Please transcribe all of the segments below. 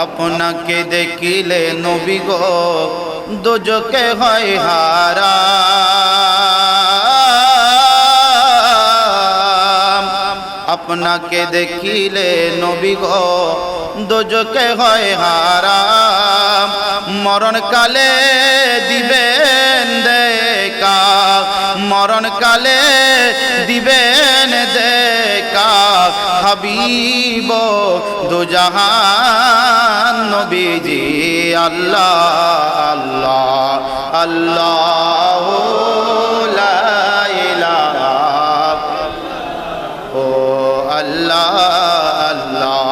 আপনাকে দেখিলে নবী গো দোজকে হয় হারাম। আপনাকে দেখিলে নবী গো দোজকে হয় হারাম। মরণকালে দিবেন দেখা, মরণকালে দিবেন দেখা হাবিব দুজাহান নবীজি। আল্লাহ আল্লাহ আল্লাহ লা ইলাহা ও আল্লাহ আল্লাহ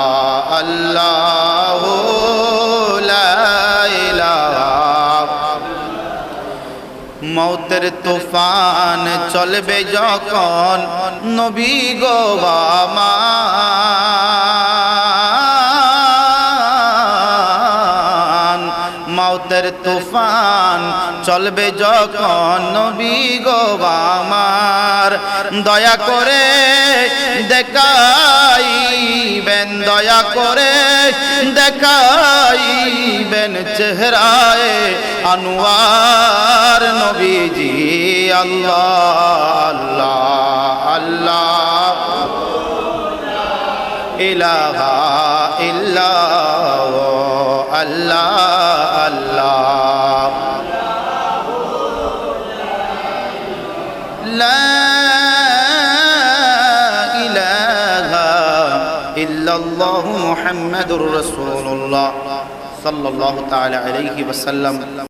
আল্লাহ লা ইলাহা। মৌতের তুফান চলবে যখন নবী গো আমার, মৌতের তুফান চলবে যখন নবী গো আমার, দয়া করে দেখাইবেন, দয়া করে দেখাইবেন চেহারায় আনোয়ার নবীজি। আল্লাহ আল্লাহ আল্লাহ ইলাহা ইল্লাল্লাহ আল্লাহ আল্লাহ লা ইলাহা ইল্লাল্লাহ মুহাম্মাদুর রাসূলুল্লাহ সাল্লাল্লাহু তাআলা আলাইহি ওয়াসাল্লাম।